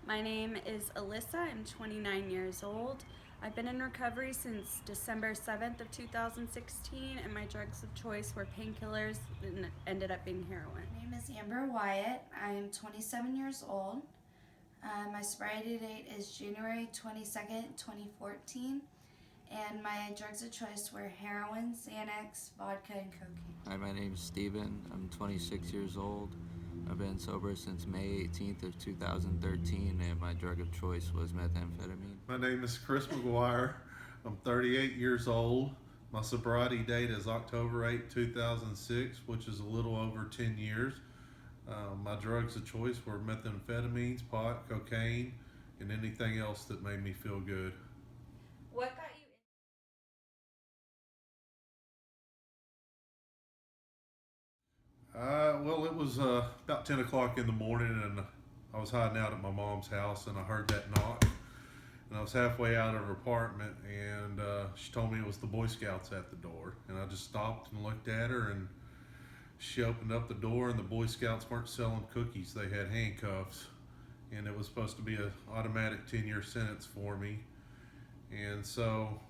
My name is Alyssa. I'm 29 years old. I've been in recovery since December 7th of 2016, and my drugs of choice were painkillers and it ended up being heroin. My name is Amber Wyatt. I am 27 years old. My sobriety date is January 22nd, 2014, and my drugs of choice were heroin, Xanax, vodka, and cocaine. Hi, my name is Steven. I'm 26 years old. I've been sober since May 18th of 2013, and my drug of choice was methamphetamine. My name is Chris McGuire. I'm 38 years old. My sobriety date is October 8, 2006, which is a little over 10 years. My drugs of choice were methamphetamines, pot, cocaine, and anything else that made me feel good. What got you Well, it was about 10 o'clock in the morning, and I was hiding out at my mom's house, and I heard that knock. And I was halfway out of her apartment, and she told me it was the Boy Scouts at the door. And I just stopped and looked at her, and she opened up the door, and the Boy Scouts weren't selling cookies. They had handcuffs, and it was supposed to be an automatic 10-year sentence for me. And so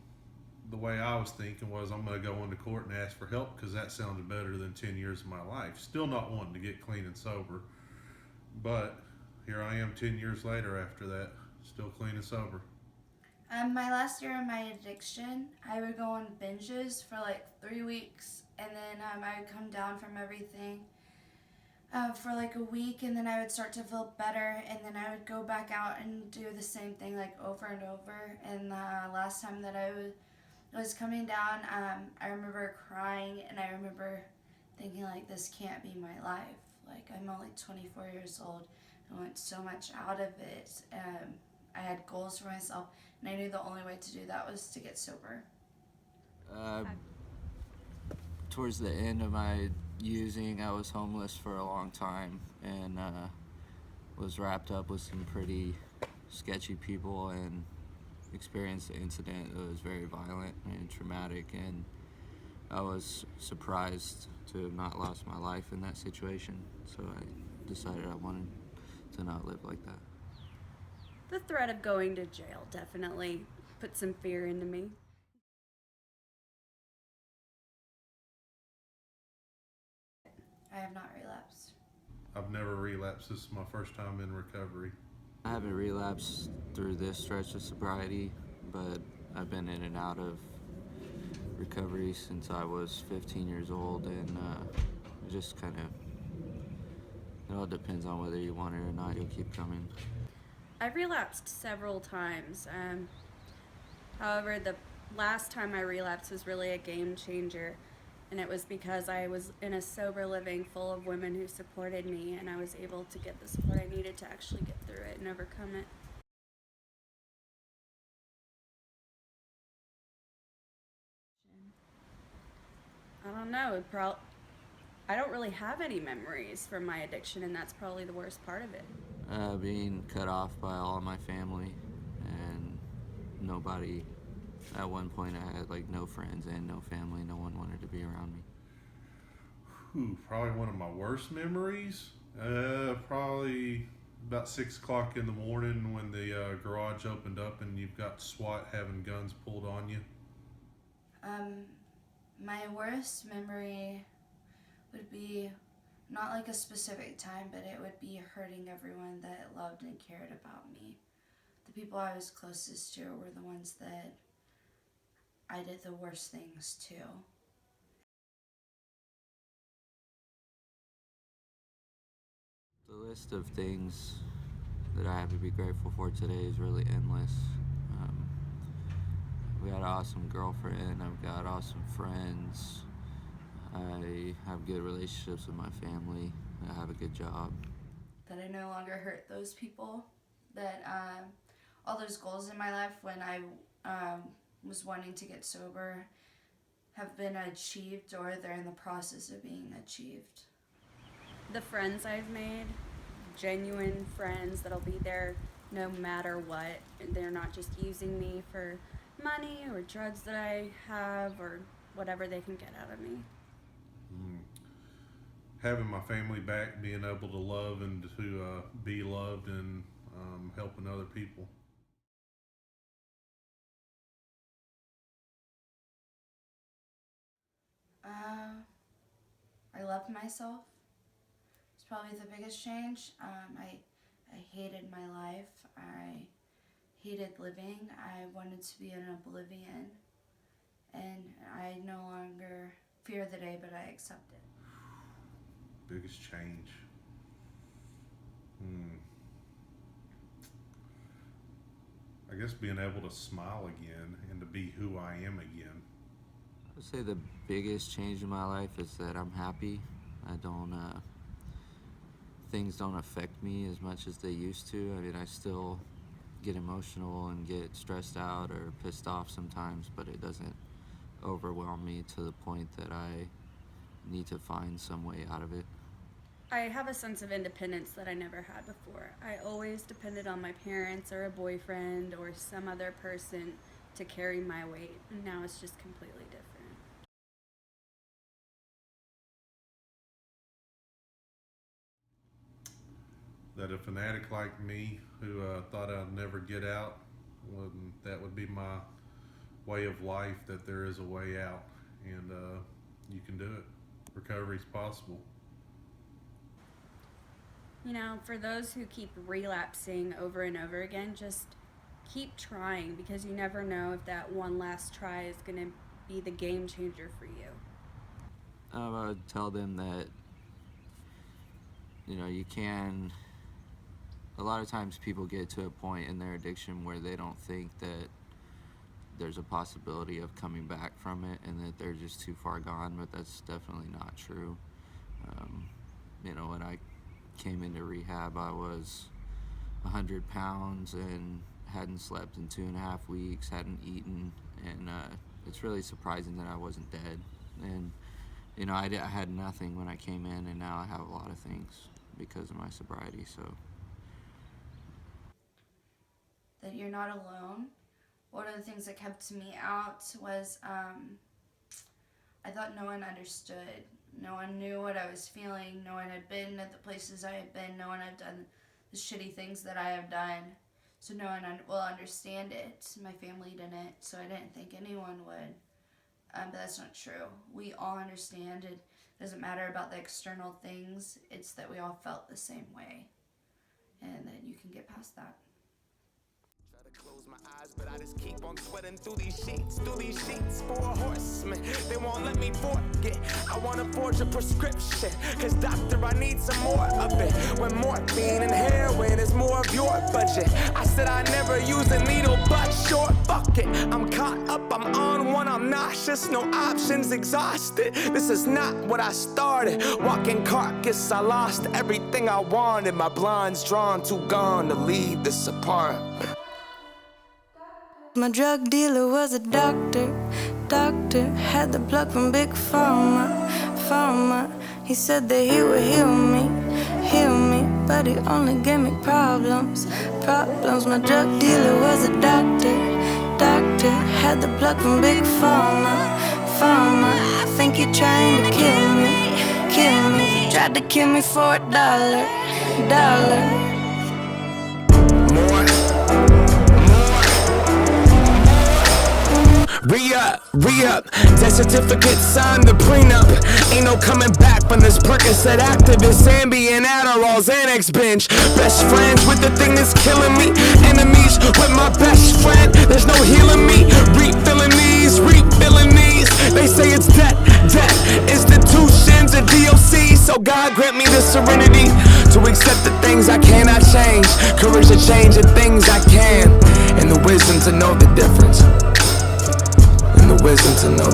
the way I was thinking was I'm going to go into court and ask for help because that sounded better than 10 years of my life. Still not wanting to get clean and sober. But here I am 10 years later after that, still clean and sober. My last year of my addiction, I would go on binges for like 3 weeks, and then I would come down from everything for like a week, and then I would start to feel better, and then I would go back out and do the same thing like over and over. And the last time that I was coming down, I remember crying, and I remember thinking like, this can't be my life. Like, I'm only 24 years old. I went so much out of it. I had goals for myself, and I knew the only way to do that was to get sober. Towards the end of my using, I was homeless for a long time and was wrapped up with some pretty sketchy people and experienced an incident that was very violent and traumatic, and I was surprised to have not lost my life in that situation, so I decided I wanted to not live like that. The threat of going to jail definitely put some fear into me. I have not relapsed. I've never relapsed. This is my first time in recovery. I haven't relapsed through this stretch of sobriety, but I've been in and out of recovery since I was 15 years old, and it just kind of, it all depends on whether you want it or not, you'll keep coming. I've relapsed several times. However, the last time I relapsed was really a game changer, and it was because I was in a sober living full of women who supported me, and I was able to get the support I needed to actually get through it and overcome it. I don't know. I don't really have any memories from my addiction, and that's probably the worst part of it. Being cut off by all of my family, and nobody, at one point I had like no friends and no family, no one wanted to be around me. Probably one of my worst memories. Probably about 6 o'clock in the morning when the garage opened up and you've got SWAT having guns pulled on you. My worst memory would be not like a specific time, but it would be hurting everyone that loved and cared about me. The people I was closest to were the ones that I did the worst things to. The list of things that I have to be grateful for today is really endless. I've got an awesome girlfriend, I've got awesome friends, I have good relationships with my family, I have a good job. That I no longer hurt those people, that all those goals in my life when I was wanting to get sober have been achieved, or they're in the process of being achieved. The friends I've made, genuine friends that'll be there no matter what. They're not just using me for money or drugs that I have or whatever they can get out of me. Having my family back, being able to love and to be loved, and helping other people. I loved myself. It's probably the biggest change. I hated my life. I hated living. I wanted to be in oblivion. And I no longer fear the day, but I accept it. Biggest change. I guess being able to smile again and to be who I am again. I would say the biggest change in my life is that I'm happy. I don't, things don't affect me as much as they used to. I mean, I still get emotional and get stressed out or pissed off sometimes, but it doesn't overwhelm me to the point that I need to find some way out of it. I have a sense of independence that I never had before. I always depended on my parents or a boyfriend or some other person to carry my weight, and now it's just completely different. That a fanatic like me who thought I'd never get out, that would be my way of life, that there is a way out, and you can do it. Recovery's possible. You know, for those who keep relapsing over and over again, just keep trying, because you never know if that one last try is going to be the game changer for you. I would tell them that, you know, you can, a lot of times people get to a point in their addiction where they don't think that there's a possibility of coming back from it and that they're just too far gone, but that's definitely not true. You know, when I came into rehab, I was 100 pounds and hadn't slept in 2.5 weeks, hadn't eaten, and it's really surprising that I wasn't dead. And you know, I had nothing when I came in, and now I have a lot of things because of my sobriety. So that you're not alone. One of the things that kept me out was I thought no one understood. No one knew what I was feeling. No one had been at the places I had been. No one had done the shitty things that I have done. So no one will understand it. My family didn't, so I didn't think anyone would. But that's not true. We all understand. It doesn't matter about the external things. It's that we all felt the same way. And that you can get past that. Close my eyes, but I just keep on sweating through these sheets for a horseman. They won't let me forget. I wanna forge a prescription, cause doctor, I need some more of it. When morphine and heroin is more of your budget. I said I never use a needle, but sure, fuck it. I'm caught up, I'm on one, I'm nauseous, no options, exhausted. This is not what I started. Walking carcass, I lost everything I wanted. My blinds drawn, too gone to leave this apart. My drug dealer was a doctor, had the plug from Big Pharma. He said that he would heal me, but he only gave me problems. My drug dealer was a doctor, had the plug from Big Pharma. I think he trying to kill me. He tried to kill me for $1. Re-up, death certificate signed the prenup. Ain't no coming back from this Percocet activist, Ambien, Adderall, Xanax binge. Best friends with the thing that's killing me. Enemies with my best friend. There's no healing me. Refilling these. They say it's debt. Institutions and DOC. So God grant me the serenity to accept the things I cannot change. Courage to change the things I can. And the wisdom to know the difference. The wisdom to know